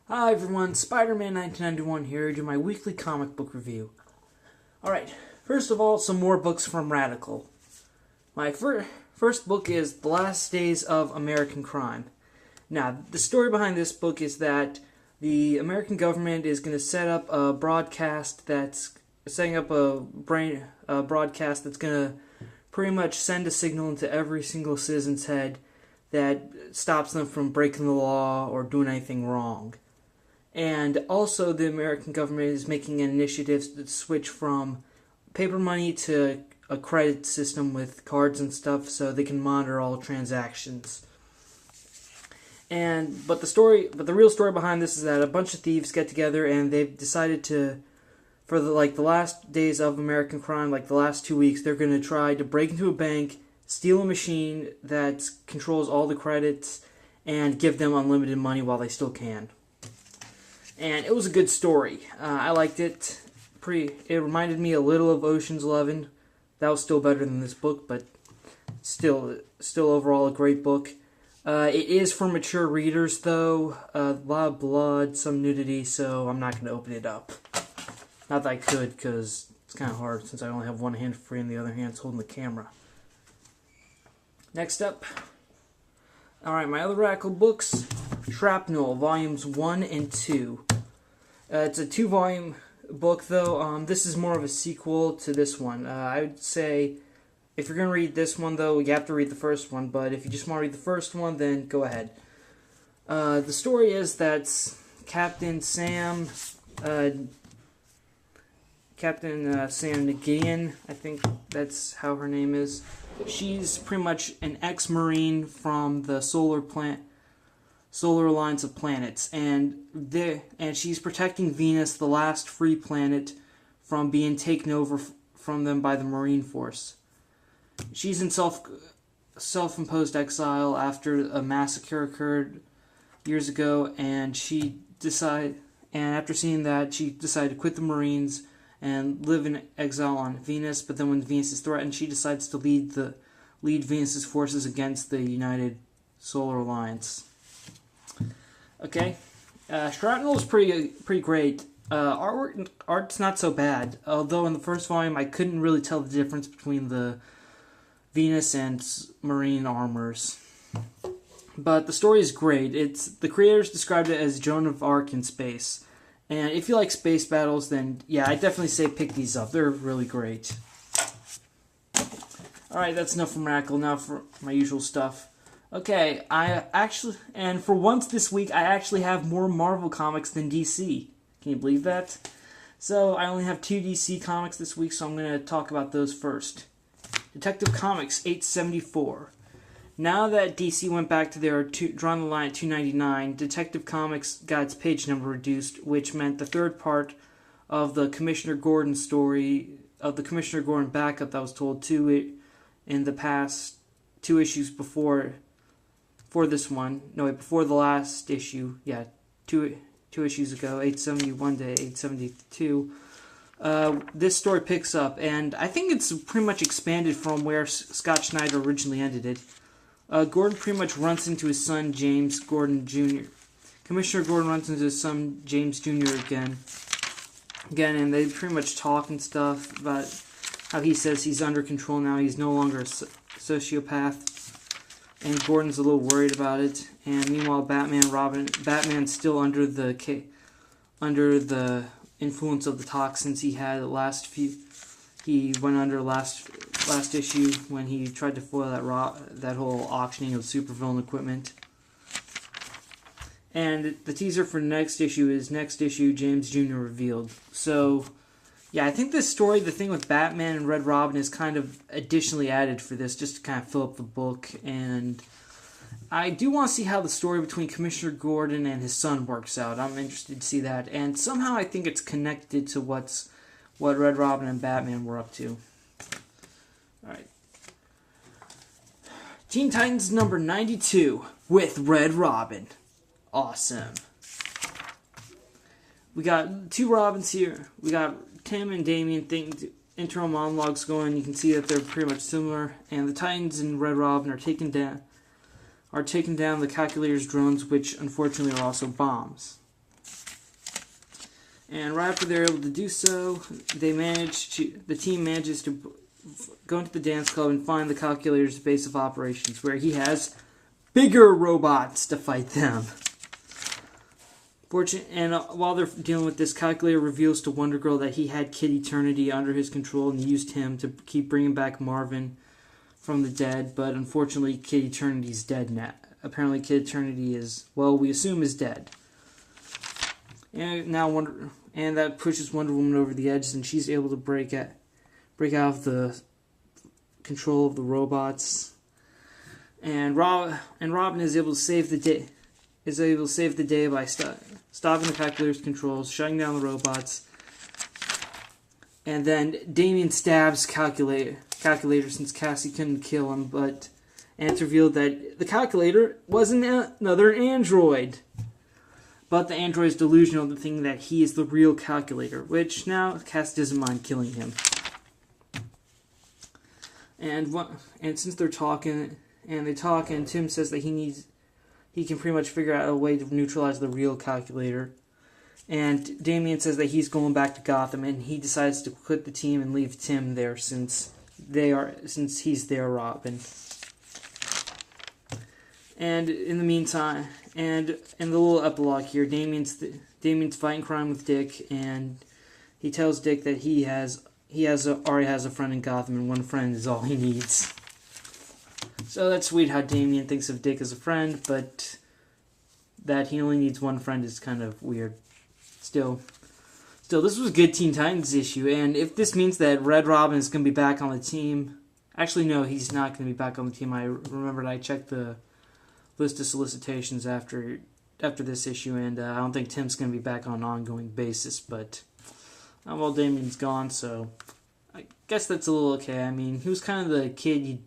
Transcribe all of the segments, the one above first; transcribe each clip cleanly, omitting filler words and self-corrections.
Hi everyone, Spider-Man 1991 here to my weekly comic book review. Alright, first of all, some more books from Radical. My first book is The Last Days of American Crime. Now, the story behind this book is that the American government is going to set up a broadcast that's setting up a broadcast that's going to pretty much send a signal into every single citizen's head that stops them from breaking the law or doing anything wrong. And also the American government is making an initiative to switch from paper money to a credit system with cards and stuff so they can monitor all transactions. But the real story behind this is that a bunch of thieves get together and they've decided to, for the last days of American crime, like the last 2 weeks, they're going to try to break into a bank, steal a machine that controls all the credits, and give them unlimited money while they still can. And it was a good story. I liked it. It reminded me a little of Ocean's 11. That was still better than this book, but still overall a great book. It is for mature readers, though. A lot of blood, some nudity, so I'm not going to open it up. Not that I could, because it's kind of hard since I only have one hand free and the other hand's holding the camera. Next up. Alright, my other Radical books. Shrapnel, Volumes 1 and 2. It's a 2-volume book, though. This is more of a sequel to this one. I would say, if you're going to read this one, though, you have to read the first one, but if you just want to read the first one, then go ahead. The story is that Captain Sam Nagian, I think that's how her name is. She's pretty much an ex-Marine from the solar alliance of planets, and she's protecting Venus, the last free planet, from being taken over from them by the Marine Force. She's in self-imposed exile after a massacre occurred years ago, and after seeing that, she decided to quit the Marines and live in exile on Venus. But then when Venus is threatened, she decides to lead Venus's forces against the United Solar Alliance. Okay, Shrapnel is pretty great. Art's not so bad, although in the first volume I couldn't really tell the difference between the Venus and Marine armors. But the story is great. The creators described it as Joan of Arc in space. And if you like space battles, then yeah, I definitely say pick these up. They're really great. Alright, that's enough from Radical. Now for my usual stuff. Okay, and for once this week, I actually have more Marvel comics than DC. Can you believe that? So, I only have 2 DC comics this week, so I'm going to talk about those first. Detective Comics 874. Now that DC went back to their drawn the line at 299, Detective Comics got its page number reduced, which meant the third part of the Commissioner Gordon story, of the Commissioner Gordon backup that was told in the past 2 issues before this one. No, wait, before the last issue. Yeah, two issues ago, 871 to 872. This story picks up, and I think it's pretty much expanded from where Scott Snyder originally ended it. Gordon pretty much runs into his son, James Gordon Jr. Commissioner Gordon runs into his son, James Jr. again, and they pretty much talk and stuff about how he says he's under control now, he's no longer a sociopath, and Gordon's a little worried about it. And meanwhile, Batman's still under the influence of the toxins he had he went under last issue when he tried to foil that whole auctioning of supervillain equipment. And the teaser for next issue is next issue, James Jr. revealed. So, yeah, I think this story, the thing with Batman and Red Robin, is kind of additionally added for this, just to kind of fill up the book. And I do want to see how the story between Commissioner Gordon and his son works out. I'm interested to see that. And somehow I think it's connected to what Red Robin and Batman were up to. Alright. Teen Titans number 92 with Red Robin. Awesome. We got 2 Robins here. We got Tim and Damian internal monologues going. You can see that they're pretty much similar. And the Titans and Red Robin are taking down the Calculator's drones, which unfortunately are also bombs. And right after they're able to do so, the team manages to go into the dance club and find the Calculator's base of operations, where he has bigger robots to fight them. While they're dealing with this, Calculator reveals to Wonder Girl that he had Kid Eternity under his control and used him to keep bringing back Marvin from the dead, but unfortunately Kid Eternity's dead now. Apparently Kid Eternity we assume is dead. And that pushes Wonder Woman over the edge, and she's able to break out of the control of the robots. And Robin is able to save the day. By stopping the Calculator's controls, shutting down the robots. And then Damian stabs Calculator since Cassie couldn't kill him, and it's revealed that the Calculator was another android. But the android is delusional to think that he is the real Calculator, which now Cassie doesn't mind killing him. And since they're talking, and Tim says that he can pretty much figure out a way to neutralize the real Calculator. And Damian says that he's going back to Gotham, and he decides to quit the team and leave Tim there since he's their Robin. And in the meantime, and in the little epilogue here, Damian's fighting crime with Dick, and he tells Dick that he already has a friend in Gotham, and one friend is all he needs. So that's sweet how Damian thinks of Dick as a friend, but that he only needs one friend is kind of weird. Still, this was a good Teen Titans issue, and if this means that Red Robin is going to be back on the team... Actually, no, he's not going to be back on the team. I remembered I checked the list of solicitations after this issue, and I don't think Tim's going to be back on an ongoing basis, but... well, Damian's gone, so... I guess that's a little okay. I mean, he was kind of the kid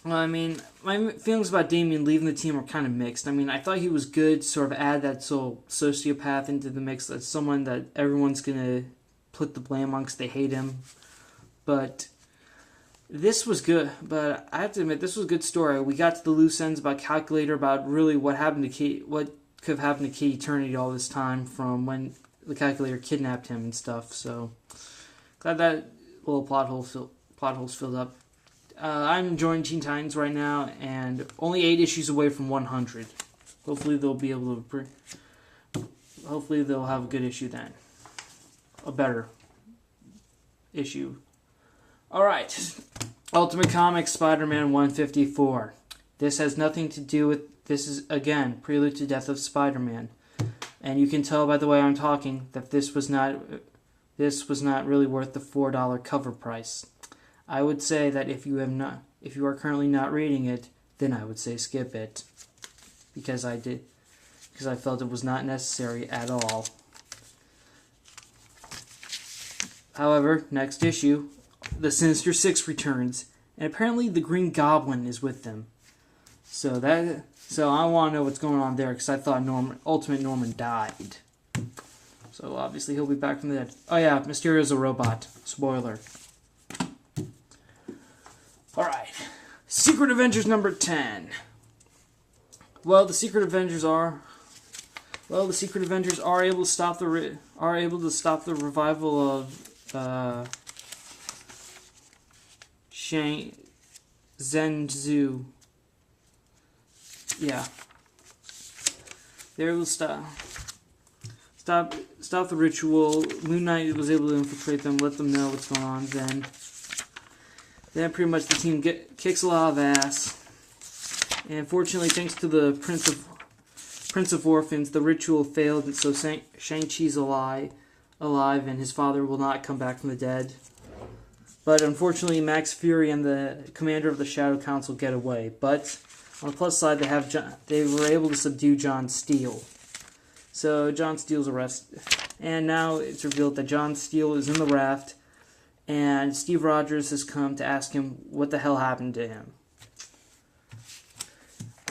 my feelings about Damian leaving the team are kind of mixed. I mean, I thought he was good to sort of add that sort of sociopath into the mix. That's someone that everyone's going to put the blame on because they hate him. But this was good. But I have to admit, this was a good story. We got to the loose ends about Calculator, about really what could have happened to Kid Eternity all this time from when the Calculator kidnapped him and stuff. So, glad that little plot hole's filled up. I'm enjoying Teen Titans right now, and only 8 issues away from 100. Hopefully they'll be able to... Hopefully they'll have a good issue then. A better issue. Alright. Ultimate Comics Spider-Man 154. This has nothing to do with... This is, again, Prelude to Death of Spider-Man. And you can tell by the way I'm talking that this was not really worth the $4 cover price. I would say that if you are currently not reading it, then I would say skip it. Because I felt it was not necessary at all. However, next issue, the Sinister Six returns, and apparently the Green Goblin is with them. So I want to know what's going on there, because I thought Ultimate Norman died. So obviously he'll be back from the dead. Oh yeah, Mysterio's a robot. Spoiler. Alright. Secret Avengers number 10. The Secret Avengers are able to stop the revival of Zhenzu. Yeah. They're able to stop the ritual. Moon Knight was able to infiltrate them, let them know what's going on. Then pretty much the team kicks a lot of ass. And fortunately, thanks to the Prince of Orphans, the ritual failed, and so Shang-Chi's alive, and his father will not come back from the dead. But unfortunately, Max Fury and the commander of the Shadow Council get away. But on the plus side, they were able to subdue John Steele. So John Steele's arrested, and now it's revealed that John Steele is in the raft, and Steve Rogers has come to ask him what the hell happened to him.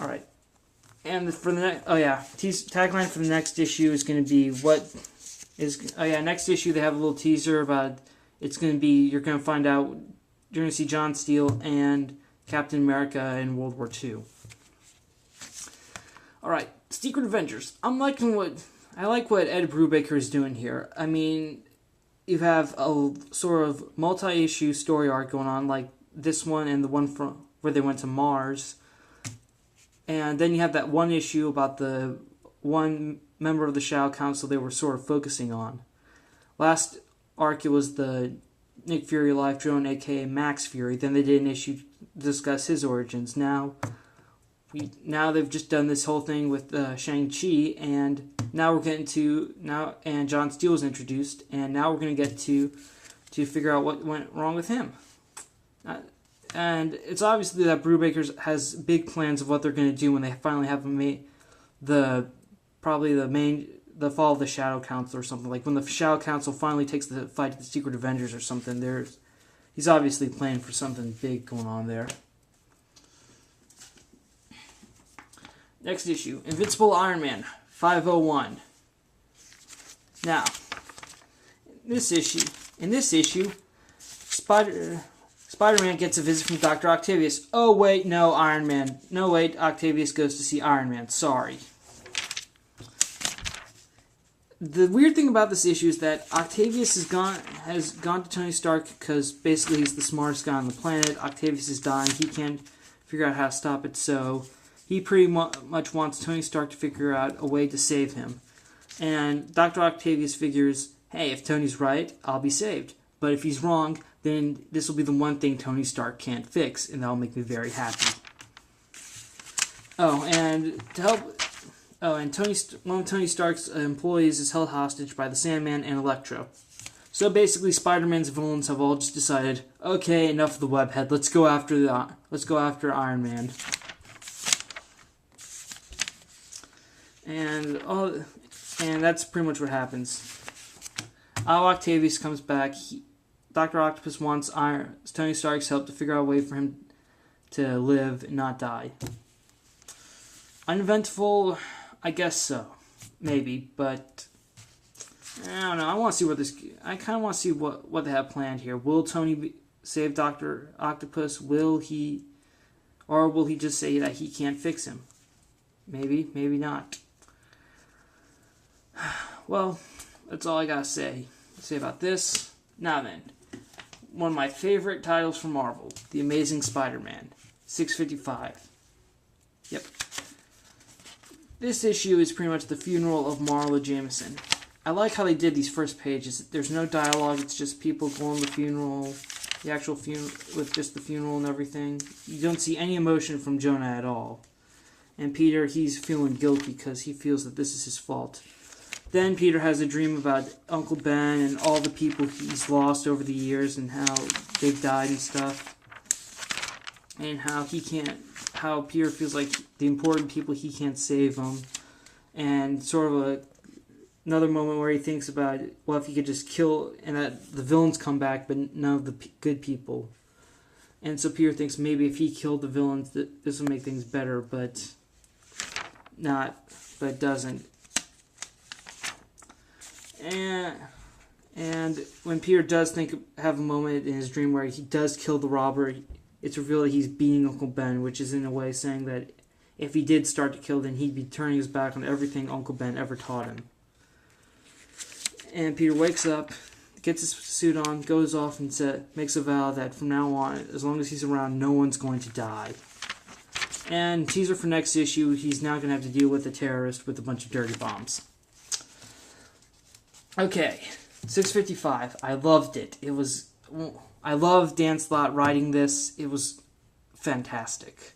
Alright. And for the tagline for the next issue is going to be next issue they have a little teaser about, it's going to be, you're going to find out, you're going to see John Steele and Captain America in World War II. Alright, Secret Avengers. I'm liking what I like what Ed Brubaker is doing here. I mean, you have a sort of multi-issue story arc going on, like this one and the one from where they went to Mars. And then you have that one issue about the one member of the Shadow Council they were sort of focusing on. Last arc, it was the Nick Fury life drone, aka Max Fury. Then they did an issue to discuss his origins. Now they've just done this whole thing with Shang-Chi, and now we're getting to and John Steele is introduced, and now we're going to get to figure out what went wrong with him. And it's obviously that Brubaker has big plans of what they're going to do when they finally have the fall of the Shadow Council or something. Like when the Shadow Council finally takes the fight to the Secret Avengers or something. He's obviously planning for something big going on there. Next issue, Invincible Iron Man 501. Now, in this issue, Spider-Man gets a visit from Dr. Octavius. Oh, wait, no, Iron Man. No, wait, Octavius goes to see Iron Man. Sorry. The weird thing about this issue is that Octavius has gone to Tony Stark because basically he's the smartest guy on the planet. Octavius is dying. He can't figure out how to stop it, so he pretty much wants Tony Stark to figure out a way to save him. And Dr. Octavius figures, hey, if Tony's right, I'll be saved. But if he's wrong, then this will be the one thing Tony Stark can't fix, and that'll make me very happy. And one of Tony Stark's employees is held hostage by the Sandman and Electro. So basically, Spider-Man's villains have all just decided, okay, enough of the webhead. Let's go after Iron Man. And that's pretty much what happens. Octavius comes back. Dr. Octopus wants Tony Stark's help to figure out a way for him to live and not die. Uneventful, I guess so. Maybe, but I don't know. I kind of want to see what they have planned here. Will Tony save Dr. Octopus? Will he just say that he can't fix him? Maybe, maybe not. Well, that's all I gotta say about this. Now then, one of my favorite titles from Marvel, The Amazing Spider-Man, 655. Yep. This issue is pretty much the funeral of Marla Jameson. I like how they did these first pages. There's no dialogue, it's just people going to the funeral, the actual funeral, with just the funeral and everything. You don't see any emotion from Jonah at all. And Peter, he's feeling guilty because he feels that this is his fault. Then Peter has a dream about Uncle Ben and all the people he's lost over the years and how they've died and stuff. And how Peter feels like the important people, he can't save them. And sort of another moment where he thinks about, well, if he could just kill, and that the villains come back, but none of the good people. And so Peter thinks maybe if he killed the villains, this would make things better, but it doesn't. And when Peter does have a moment in his dream where he does kill the robber, it's revealed that he's beating Uncle Ben, which is in a way saying that if he did start to kill, then he'd be turning his back on everything Uncle Ben ever taught him. And Peter wakes up, gets his suit on, goes off and makes a vow that from now on, as long as he's around, no one's going to die. And teaser for next issue, he's now going to have to deal with a terrorist with a bunch of dirty bombs. Okay, 655. I loved it. I loved Dan Slott writing this. It was fantastic.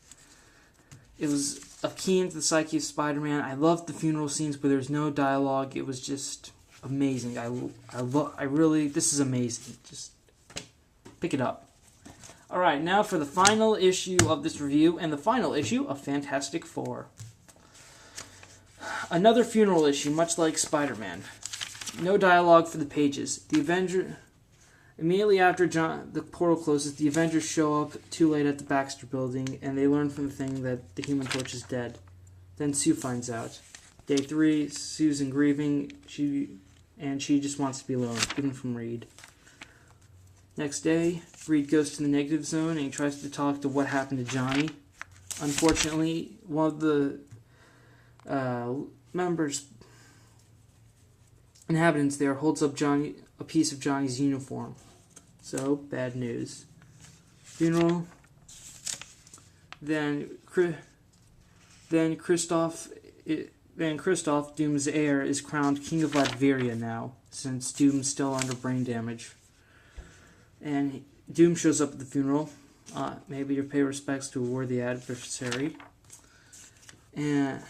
It was a key into the psyche of Spider-Man. I loved the funeral scenes where there's no dialogue. It was just amazing. This is amazing. Just pick it up. Alright, now for the final issue of this review, and the final issue of Fantastic Four. Another funeral issue, much like Spider-Man. No dialogue for the pages. The Avengers... Immediately after the portal closes, the Avengers show up too late at the Baxter building, and they learn from the Thing that the Human Torch is dead. Then Sue finds out. Day 3, Sue's in grieving, she just wants to be alone, even from Reed. Next day, Reed goes to the negative zone, and he tries to talk to what happened to Johnny. Unfortunately, one of the members inhabitants there holds up a piece of Johnny's uniform. So, bad news. Funeral. Then Kristoff, Doom's heir, is crowned King of Latveria now, since Doom's still under brain damage. And Doom shows up at the funeral, maybe to pay respects to a worthy adversary. And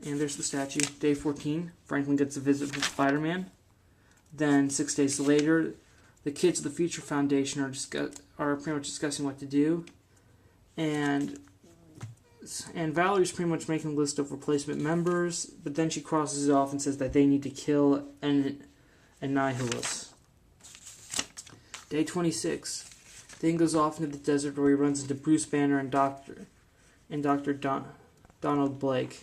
there's the statue. Day 14, Franklin gets a visit from Spider-Man. Then 6 days later, the kids of the Future Foundation are pretty much discussing what to do. And Valerie's pretty much making a list of replacement members, but then she crosses it off and says that they need to kill Annihilus. Day 26. Thing goes off into the desert where he runs into Bruce Banner and Dr. Donald Blake.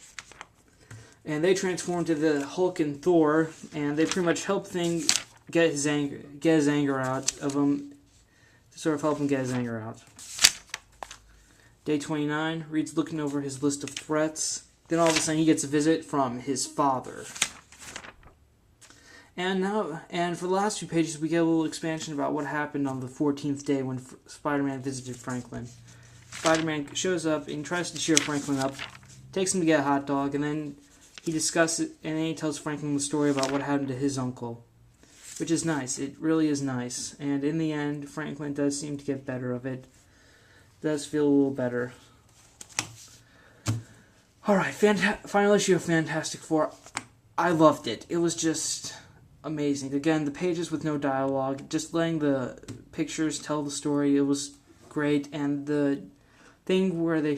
And they transform to the Hulk and Thor, and they pretty much help Thing get his anger out of him, to sort of help him get his anger out. Day 29, Reed's looking over his list of threats. Then all of a sudden he gets a visit from his father. And for the last few pages, we get a little expansion about what happened on the 14th day when Spider-Man visited Franklin. Spider-Man shows up and tries to cheer Franklin up, takes him to get a hot dog, and then he tells Franklin the story about what happened to his uncle, which is nice. It really is nice. And in the end, Franklin does seem to get better of it. Does feel a little better. Alright, final issue of Fantastic Four. I loved it. It was just amazing. Again, the pages with no dialogue, just letting the pictures tell the story, it was great. And the thing where they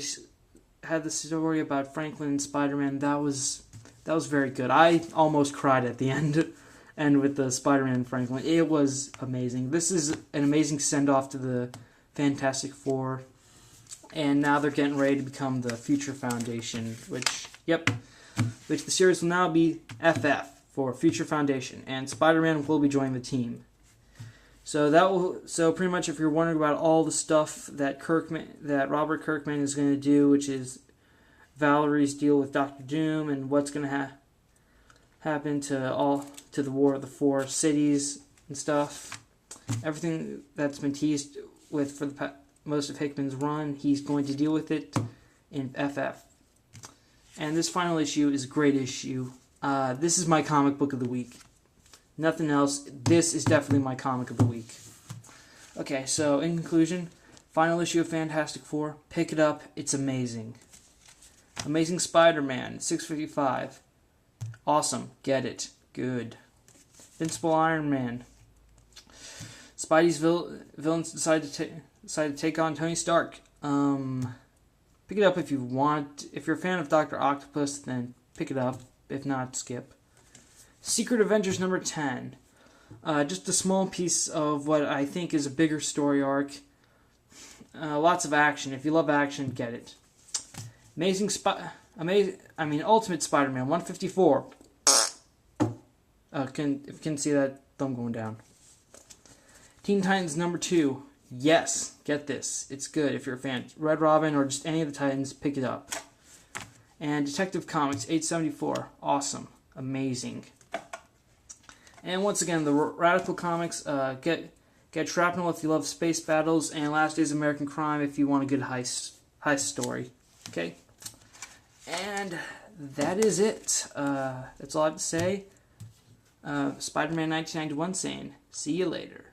had the story about Franklin and Spider-Man, that was very good. I almost cried at the end, and with the Spider-Man and Franklin. It was amazing. This is an amazing send-off to the Fantastic Four, and now they're getting ready to become the Future Foundation, which the series will now be FF for Future Foundation, and Spider-Man will be joining the team. So pretty much, if you're wondering about all the stuff that Robert Kirkman is going to do, which is Valerie's deal with Doctor Doom and what's going to happen to the War of the Four Cities and stuff, everything that's been teased with for most of Hickman's run, he's going to deal with it in FF. And this final issue is a great issue. This is my comic book of the week. Nothing else. This is definitely my comic of the week. Okay, so in conclusion, final issue of Fantastic Four. Pick it up. It's amazing. Amazing Spider-Man, 655. Awesome. Get it. Good. Invincible Iron Man. Spidey's villains decide to take on Tony Stark. Pick it up if you want. If you're a fan of Dr. Octopus, then pick it up. If not, skip. Secret Avengers number 10. Just a small piece of what I think is a bigger story arc. Lots of action. If you love action, get it. Ultimate Spider-Man 154. If you can see that thumb going down. Teen Titans number 2. Yes, get this. It's good if you're a fan. Red Robin or just any of the Titans, pick it up. And Detective Comics 874. Awesome. Amazing. And once again, the Radical Comics, get Shrapnel if you love space battles, and Last Days of American Crime if you want a good heist story. Okay? And that is it. That's all I have to say. Spider-Man 1991 saying, see you later.